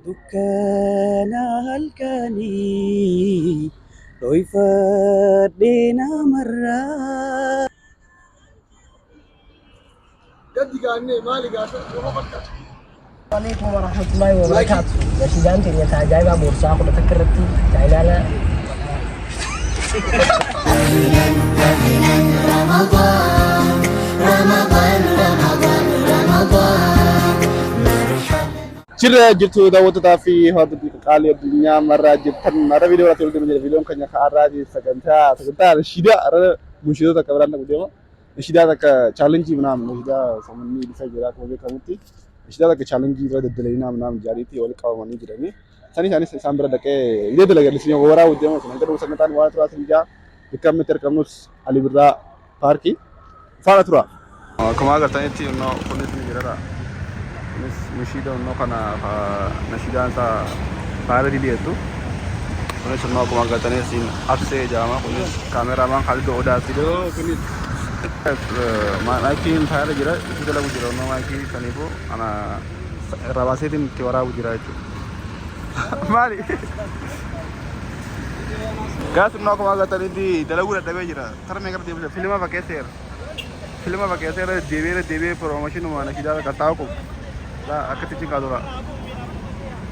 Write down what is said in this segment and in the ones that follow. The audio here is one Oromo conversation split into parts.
Dukkana halkanii dhoyfadhee namarraa. عليكم ورحمة الله وبركاته. نشيدان تنيا تاجايبا بورصة أخذ تكرتي جايلالا. رمضان رمضان رمضان رمضان Cirra jirtu daawwattoota fi hordoftoota qaalii addunyaa marraa jirtan mara viidiyoo irratti walitti mul'ata. Viidiyoon keenya ka'arraa sagantaa nashiidaa irra mushiidota akka biraan dhabu deema. Nashiidaa akka chaalenjii ምናምን nashiidaa sammuu dhufee jira akkuma beekamutti. Nashiidaa akka chaalenjii irra daddalayinaa ምናምን jaariitii wal qabamanii jiranii. Isaanis isaan bira dhaqee idee dalagallisanii waraabuu deemu. Nagaruu sagantaan waan turaa sinjaa bakka argamnus Ali Birraa paarkii faana tura. Akkuma agartanitti kunis ni jira. Kunis nashiida kana nashiidaan isaa faara diliyeetu. Kunis akkuma agartanitti siin absee jedhama. Kunis kaameramaan Khalid Odaa fidoo kunis maakiin faara jira. Itti dalagu jira maakii saniifuu ana irraa baaseetiin itti waraabuu jira jechuudha. Maali? Gaas akkuma agartanitti dalaguu dadhabee jira. Tarmee gara deebisa filma fakkeesseera. Filma fakkeesseera deebi'ee piroomooshinuma nashiidaa akka taa'u akkasitti kaadura.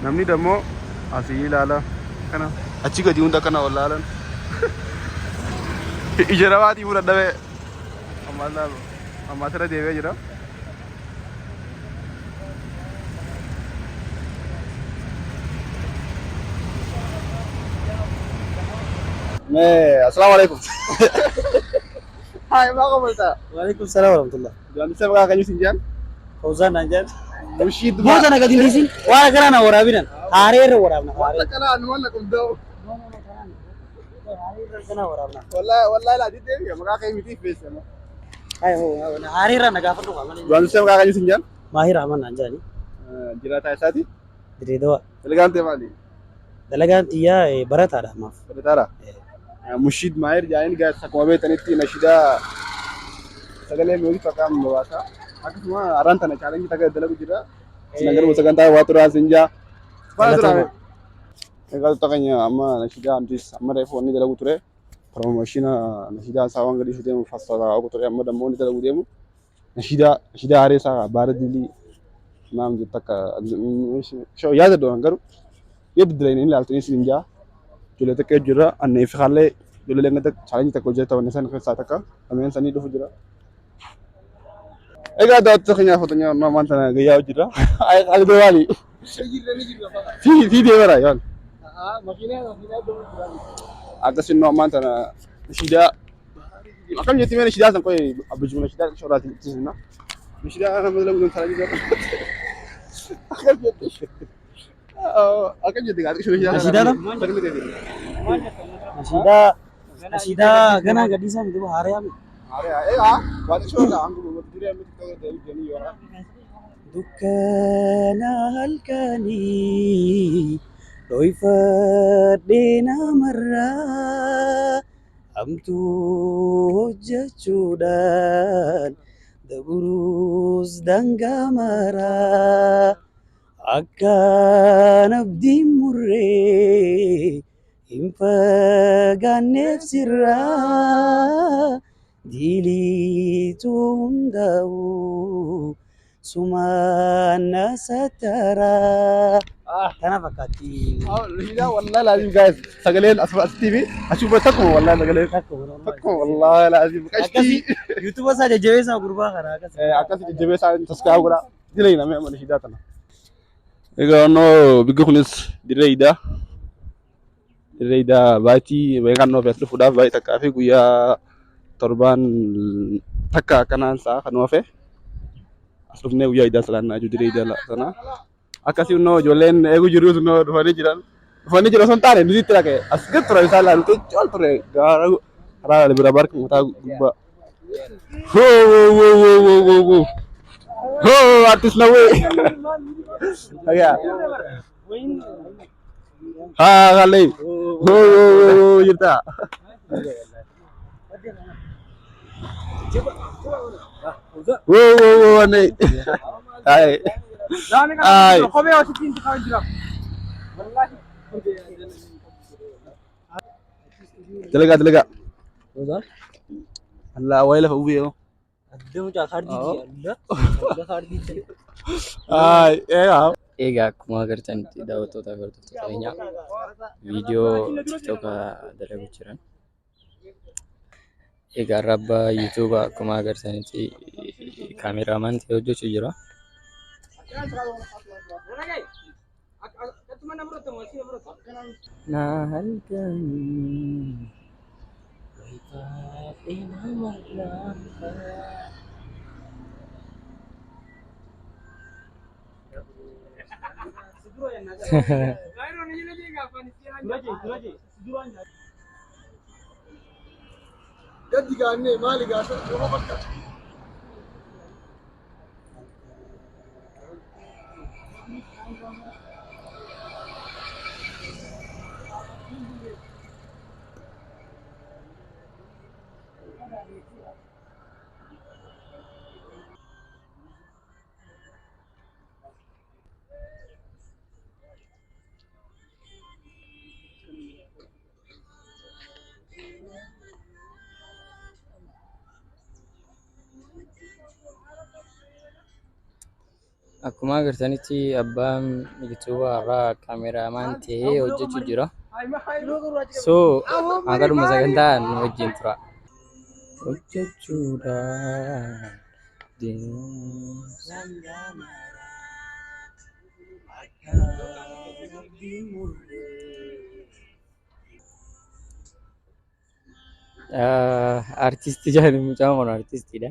Namni dammoo asii ilaala kana achi gadi hunda kana wallaalan ija namaatii fuudha dhabee amma asirra deebi'ee jira. Assalamu alaikum. Hai, apa kabar? Waalaikumsalam warahmatullah. Jangan saya bakal kanyu sinjan. Fauzan anjan. Mushid. Bota na gadin disin. Wala kana warabinan. Hareer warabna. Wala kana anuan lakum daw. Hareer kana warabna. Wallahi la dide ya maka kay miti face ma. Ay ho, hareer na gafatu ka man. Jangan saya bakal kanyu sinjan. Mahir Aman anjani. Jirata isati. Direedawa. Elegante mali. Dalagaan xiyyaa barataadha maaf. Barataadha. Mushid Mahir jain guys akkuma beektanitti nashiidaa sagalee muuziqaa fakkaam baasa. Akkasuma araan tana challenge takka dalagu jira. Nagaruu sagantaa waa turaa sinjaa. Faana tura. Egaa takanya amma nashiidaa antis amma reefu wanni dalagu ture. Promoshina nashiidaa saawwan gadi fi deemu fassara aku ture amma dammoo wanni dalagu deemu. Nashiidaa haree isaa baara dilii naam jettakka shoo yaada doon garuu yeddu dilayni ilaaltanii sinjaa. Julle takka jira annee fi haallee julle leenga challenge takka hojjeta wanni san keessaa takka ameen sanii dhufu jira. Egaa daawwattoota keenyaa fotonyaa mamaan tana gayyaa jira. Ay qalbii waali. Fi deemara yoon. Akkasii mamaan tana nashiidaa akkam jetti mee nashiidaa san qoy abbijuma nashiidaa shoraati tisina. Nashiidaa nama dalagu don challenge jira. Akkam jetti. Akan jadi gak Nashiidaa dha? Nashiidaa ganaa gadhiisan itu haaree hami. Dukkana halkanii dhoyfadhee namarraa hamtuu hojjechuudhaan daburuus dangaa maraa. Akkan abdiin murree hin fagaanneef sirraa diiliitu hundaa'u sumaan na sataraa. Kana fakkaatti. Nashiidaa wallahi laazim guys sagaleen asirratti fi achuma takkuma wallahi sagaleen takkuma wallahi laazim qashtii. YouTube isaa jajjabeessaa gurbaa karaa akkasii jajjabeessaa taskaa'u godha dilee namee amma nashiidaa tana. Egaa bigga kunis dirreeyda baatii beekannoo fi as dhufuudhaaf baay'ee takkaa fi guyyaa torbaan takka akkanaan sa'a kan oofe as dhufnee guyyaa idaa salaannaa jiru dirreeyda sana akkasii ijoolleen eeguu jirus dhufanii jiran osoo hin taane nuti itti dhaqee as gad ture isaan laalutu cool ture karaa bira barka mataa gubbaa. Artist na way. Agak. Kali. Cerita. Nih. Hai. Hai. دلقا وزار هلا ويلا فوقيه الدم جا خاردي لا لا خاردي ايه Egaa akkuma agartanitti daawwattoota hordoftoota keenya viidiyoo TikTok dalagu jiran. Egaa rabba YouTube akkuma agartanitti kaameramaan ta'ee hojjechuu jira. Na halkanii wayitaadhee nama lafa. جدي قالني مالي قاسم Akkuma agartanitti abbaan YouTube irraa kaameramaan ta'ee hojjechuu jira. So akkuma sagantaa nu wajjin tura. Hojjechuudhaan artistii jedhamu mucaan kun artistiidha.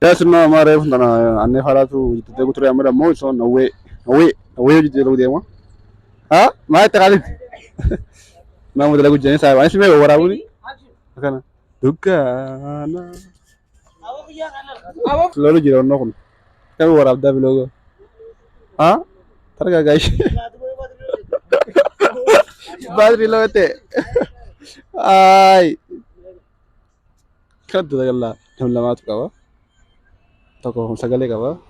اسمع ما عرفت انا عني حالته تقول ترى عمره مو شلون نوي جدي لو ديما ها ما تقاليد ما مو دلقوا جاني صاحب انا اسمي وراوني كان دكانا لولو جيرو نكون كان ورا عبد بلوغو ها ترى جايش بدري لو تي اي كنت يلا لما تقوا toko sagalee qaba.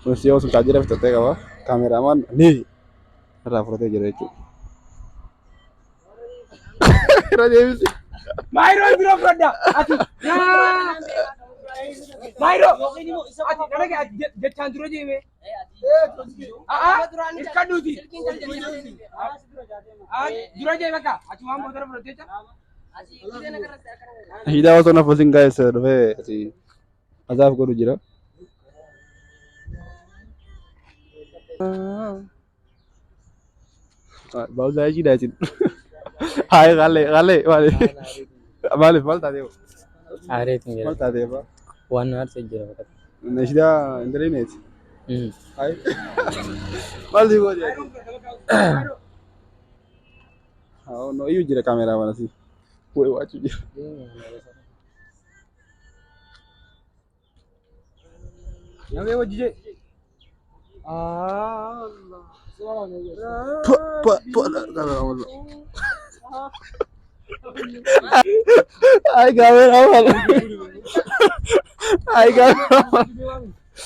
Kunis yoo sun tajaajila fitattee qaba. Kaameramaan ni irraa fudhatee jira jechuudha. Irra deebisi. Maayiroo biroo fudhadha. Ati maayiroo ati dhalaga jechaan dura deeme. Iska duuti. Dura deeme akka ati waan motora fudhattee jira. Hidaa osoo nafa singaa isa dhufee azaaf godhu jira. Bagus aja sih dasin. Hai kale, malif mal tadi. Aareetu jira. Mal tadi apa? Waan aarsa jira bakka. Nasida internet. Hai. Mal di gua dia. Oh no, iyo jira kamera mana sih? Gue wacu jira. Yang lewat jije. Allah. Pak, kamera mana? Hai kamera mana? Hai kamera mana?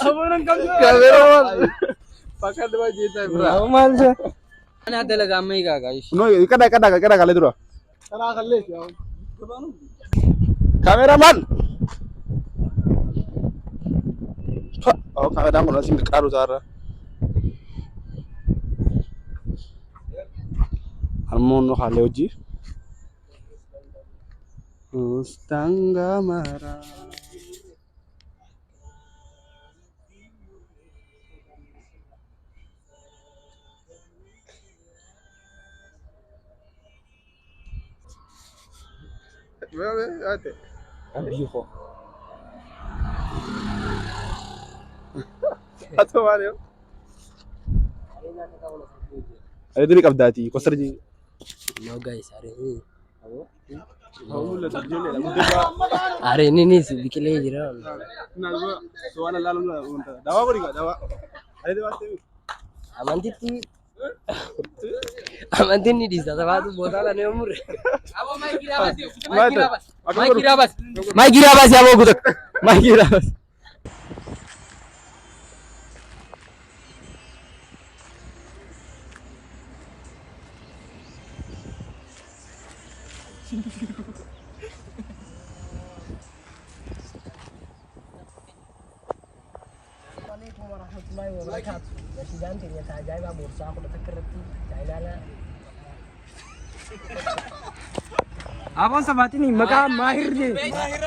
Abang Kamera mana? Pakai dua juta berapa? Mana? Ana dalaga mai ga gashi. No, kada kali dulu. Kana kalle ya. Kameraman. Oh, kamera mana sih karu cara. Almono hale uji. Ustangga marah. Ate. Abiho. Atau mana? Ada tu ni kabdati. Kau serji. No guys, Are ini sih bikinnya jira. Nah, gua soalnya lalu dawa beri gak dawa. Ada dawa tu. Amanti nih di sana tuh botalan ya umur. Mai girabas ya mau gudak. Mai girabas. عليكم ورحمة الله وبركاته. نشيدان تيني تاجايبا بورصة أخذ تكرتي جايلانا. Abang sabatin ni makan mahir je. ماهر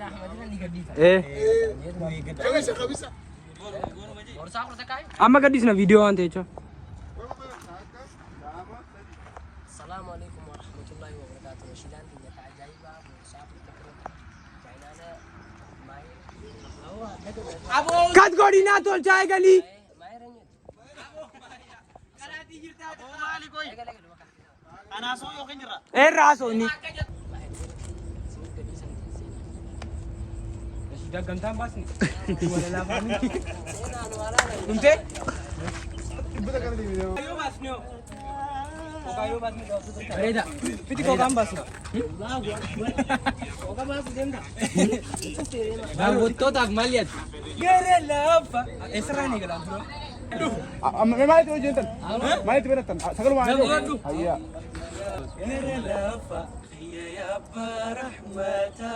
أحمد اللي قديم. بورصة أخذ تكاي. Amma gadis na video ante cho. السلام عليكم ورحمة الله وبركاته. نشيدان تيني تاجايبا بورصة أخذ تكرتي جايلانا ماهر. Kat godi na tol chai gali. ماهر أني. Raso ni. Sudah gantang bas ni. Wala laban ni. Unte? Ayo bas nyo. Kayo bas ni. Reda. Piti ko kam bas. Ko kam bas denda. Nagotto tag maliat. Gere lapa. Esra ni galam bro. मैं मारे तो जनतन मारे तो बनतन सगल मारे अय्या गरे लapa ya rahmata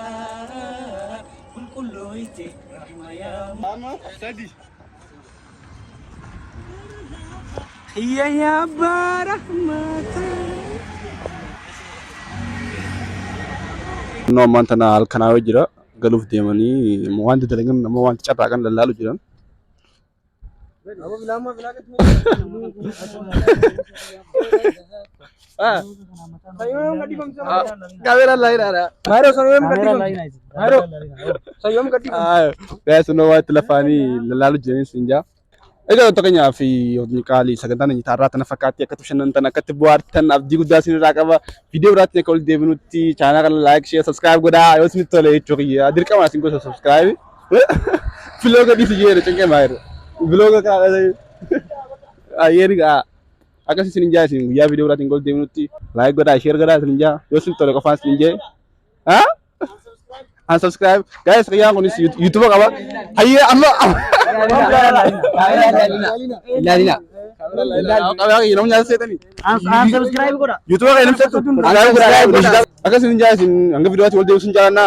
kul kullu iti rahma ya मामा सदी ya rahmata no mantana halkana wajira galuf demani mo wandi dalangan mo wandi chata kan lalu jiran Abo bilama bilagat mo. Sayom gadi bang sa. kamera lain ada Maro sayom gadi bang. Maro. Sayom gadi bang. guys no wa telefoni lalu jiran sinja ega to kanya fi odni kali sagantana ni tarata na fakati akatushan tana katbuartan abdi gudasin raqaba video rat ne kol devenuti channel like share subscribe goda yosmi tole choki adir kama singo subscribe vlog di sijere cengke mair vlog ka ayeriga akasi sininja sin ya video rat ngol devenuti like goda share goda sininja yosmi tole ko fans ninje ha unsubscribe guys kaya ko ni youtube ka ba hayya amma Lalina. kaya ko inom nya setani Unsubscribe ko na. youtube ka inom setu subscribe goda akasi sininja sin anga video ati wol devenuti jana